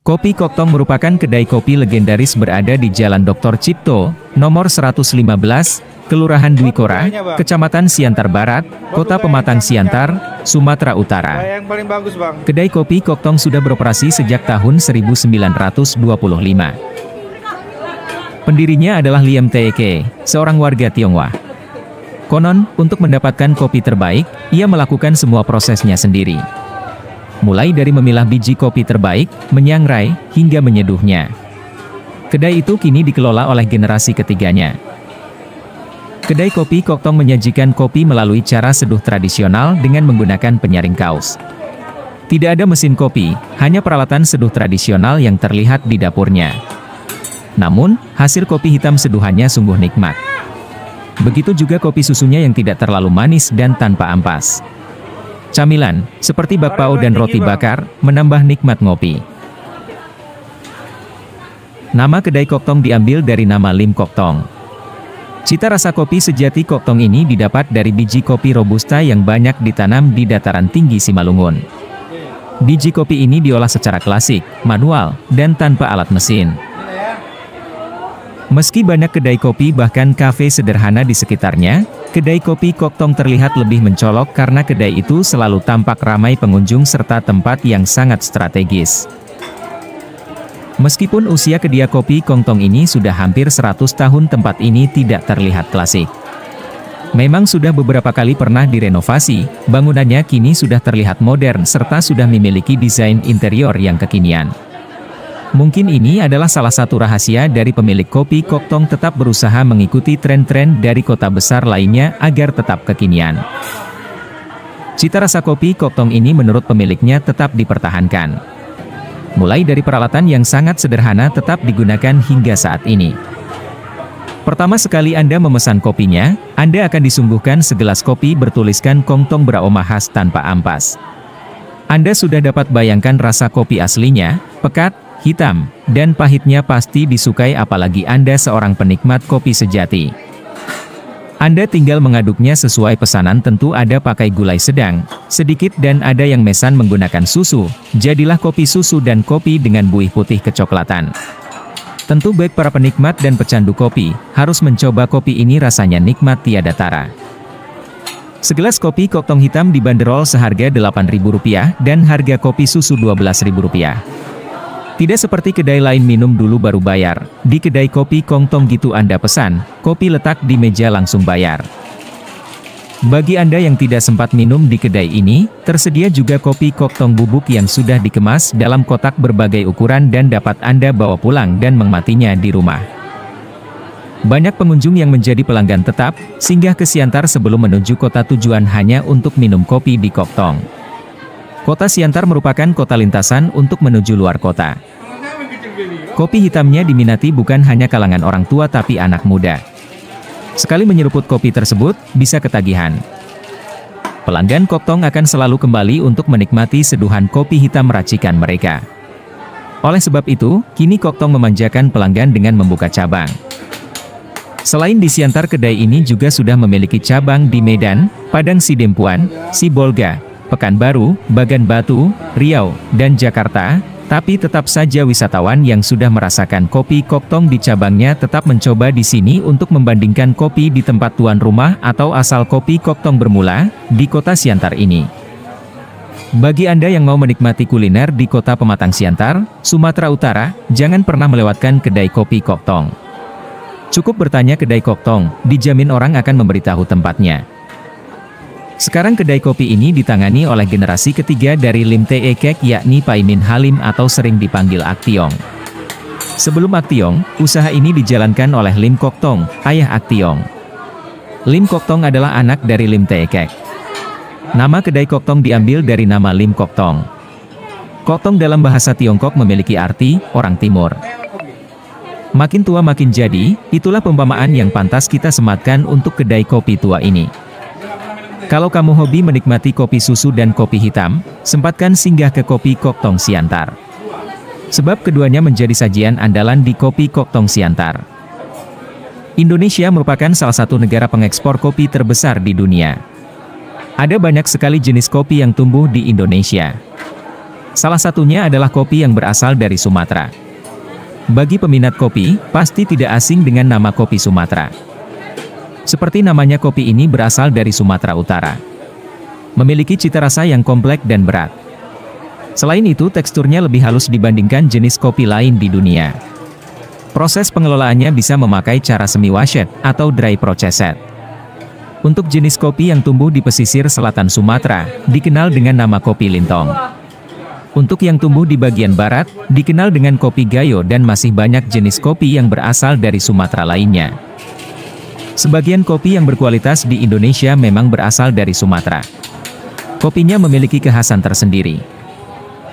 Kopi Koktong merupakan kedai kopi legendaris berada di Jalan Dr. Cipto, nomor 115, Kelurahan Dwi Kora, Kecamatan Siantar Barat, Kota Pematang Siantar, Sumatera Utara. Kedai kopi Koktong sudah beroperasi sejak tahun 1925. Pendirinya adalah Liam Taeke, seorang warga Tionghoa. Konon, untuk mendapatkan kopi terbaik, ia melakukan semua prosesnya sendiri. Mulai dari memilah biji kopi terbaik, menyangrai, hingga menyeduhnya. Kedai itu kini dikelola oleh generasi ketiganya. Kedai kopi Koktong menyajikan kopi melalui cara seduh tradisional dengan menggunakan penyaring kaus. Tidak ada mesin kopi, hanya peralatan seduh tradisional yang terlihat di dapurnya. Namun, hasil kopi hitam seduhannya sungguh nikmat. Begitu juga kopi susunya yang tidak terlalu manis dan tanpa ampas. Camilan, seperti bakpao dan roti bakar, menambah nikmat ngopi. Nama kedai Koktong diambil dari nama Lim Koktong. Cita rasa kopi sejati Koktong ini didapat dari biji kopi Robusta yang banyak ditanam di dataran tinggi Simalungun. Biji kopi ini diolah secara klasik, manual, dan tanpa alat mesin. Meski banyak kedai kopi bahkan kafe sederhana di sekitarnya, kedai kopi Koktong terlihat lebih mencolok karena kedai itu selalu tampak ramai pengunjung serta tempat yang sangat strategis. Meskipun usia kedai kopi Koktong ini sudah hampir 100 tahun, tempat ini tidak terlihat klasik. Memang sudah beberapa kali pernah direnovasi, bangunannya kini sudah terlihat modern serta sudah memiliki desain interior yang kekinian. Mungkin ini adalah salah satu rahasia dari pemilik kopi Koktong tetap berusaha mengikuti tren-tren dari kota besar lainnya agar tetap kekinian. Cita rasa kopi Koktong ini menurut pemiliknya tetap dipertahankan. Mulai dari peralatan yang sangat sederhana tetap digunakan hingga saat ini. Pertama sekali Anda memesan kopinya, Anda akan disuguhkan segelas kopi bertuliskan Koktong beraroma khas tanpa ampas. Anda sudah dapat bayangkan rasa kopi aslinya, pekat, hitam, dan pahitnya pasti disukai apalagi Anda seorang penikmat kopi sejati. Anda tinggal mengaduknya sesuai pesanan, tentu ada pakai gulai sedang, sedikit dan ada yang mesan menggunakan susu, jadilah kopi susu dan kopi dengan buih putih kecoklatan. Tentu baik para penikmat dan pecandu kopi, harus mencoba kopi ini, rasanya nikmat tiada tara. Segelas kopi Koktong hitam dibanderol seharga Rp8.000 dan harga kopi susu Rp12.000. Tidak seperti kedai lain minum dulu baru bayar, di kedai kopi Koktong gitu Anda pesan, kopi letak di meja langsung bayar. Bagi Anda yang tidak sempat minum di kedai ini, tersedia juga kopi Koktong bubuk yang sudah dikemas dalam kotak berbagai ukuran dan dapat Anda bawa pulang dan menikmatinya di rumah. Banyak pengunjung yang menjadi pelanggan tetap, singgah ke Siantar sebelum menuju kota tujuan hanya untuk minum kopi di Koktong. Kota Siantar merupakan kota lintasan untuk menuju luar kota. Kopi hitamnya diminati bukan hanya kalangan orang tua tapi anak muda. Sekali menyeruput kopi tersebut, bisa ketagihan. Pelanggan Koktong akan selalu kembali untuk menikmati seduhan kopi hitam racikan mereka. Oleh sebab itu, kini Koktong memanjakan pelanggan dengan membuka cabang. Selain di Siantar, kedai ini juga sudah memiliki cabang di Medan, Padang Sidempuan, Sibolga, Pekanbaru, Bagan Batu, Riau, dan Jakarta, tapi tetap saja wisatawan yang sudah merasakan kopi Koktong di cabangnya tetap mencoba di sini untuk membandingkan kopi di tempat tuan rumah atau asal kopi Koktong bermula, di kota Siantar ini. Bagi Anda yang mau menikmati kuliner di kota Pematang Siantar, Sumatera Utara, jangan pernah melewatkan kedai kopi Koktong. Cukup bertanya kedai Koktong, dijamin orang akan memberitahu tempatnya. Sekarang kedai kopi ini ditangani oleh generasi ketiga dari Lim Taeke, yakni Paimin Halim atau sering dipanggil Aktiong. Sebelum Aktiong, usaha ini dijalankan oleh Lim Koktong, ayah Aktiong. Lim Koktong adalah anak dari Lim Taeke. Nama kedai Koktong diambil dari nama Lim Koktong. Koktong dalam bahasa Tiongkok memiliki arti orang timur. Makin tua makin jadi, itulah perumpamaan yang pantas kita sematkan untuk kedai kopi tua ini. Kalau kamu hobi menikmati kopi susu dan kopi hitam, sempatkan singgah ke kopi Koktong Siantar. Sebab keduanya menjadi sajian andalan di kopi Koktong Siantar. Indonesia merupakan salah satu negara pengekspor kopi terbesar di dunia. Ada banyak sekali jenis kopi yang tumbuh di Indonesia. Salah satunya adalah kopi yang berasal dari Sumatera. Bagi peminat kopi, pasti tidak asing dengan nama kopi Sumatera. Seperti namanya, kopi ini berasal dari Sumatera Utara. Memiliki cita rasa yang kompleks dan berat. Selain itu, teksturnya lebih halus dibandingkan jenis kopi lain di dunia. Proses pengelolaannya bisa memakai cara semi-washed atau dry processed. Untuk jenis kopi yang tumbuh di pesisir selatan Sumatera, dikenal dengan nama kopi lintong. Untuk yang tumbuh di bagian barat, dikenal dengan kopi gayo, dan masih banyak jenis kopi yang berasal dari Sumatera lainnya. Sebagian kopi yang berkualitas di Indonesia memang berasal dari Sumatera. Kopinya memiliki kekhasan tersendiri.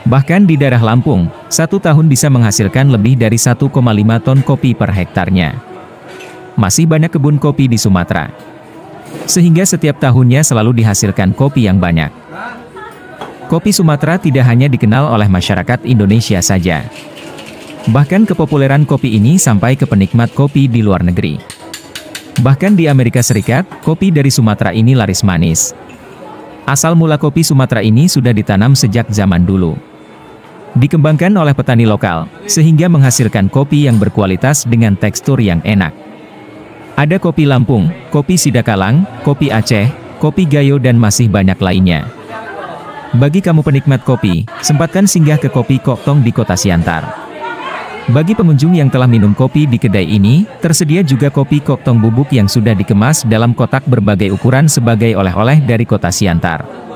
Bahkan di daerah Lampung, satu tahun bisa menghasilkan lebih dari 1,5 ton kopi per hektarnya. Masih banyak kebun kopi di Sumatera, sehingga setiap tahunnya selalu dihasilkan kopi yang banyak. Kopi Sumatera tidak hanya dikenal oleh masyarakat Indonesia saja. Bahkan kepopuleran kopi ini sampai ke penikmat kopi di luar negeri. Bahkan di Amerika Serikat, kopi dari Sumatera ini laris manis. Asal mula kopi Sumatera ini sudah ditanam sejak zaman dulu. Dikembangkan oleh petani lokal, sehingga menghasilkan kopi yang berkualitas dengan tekstur yang enak. Ada kopi Lampung, kopi Sidakalang, kopi Aceh, kopi Gayo, dan masih banyak lainnya. Bagi kamu penikmat kopi, sempatkan singgah ke Kopi Koktong di Kota Siantar. Bagi pengunjung yang telah minum kopi di kedai ini, tersedia juga kopi Koktong bubuk yang sudah dikemas dalam kotak berbagai ukuran sebagai oleh-oleh dari Kota Siantar.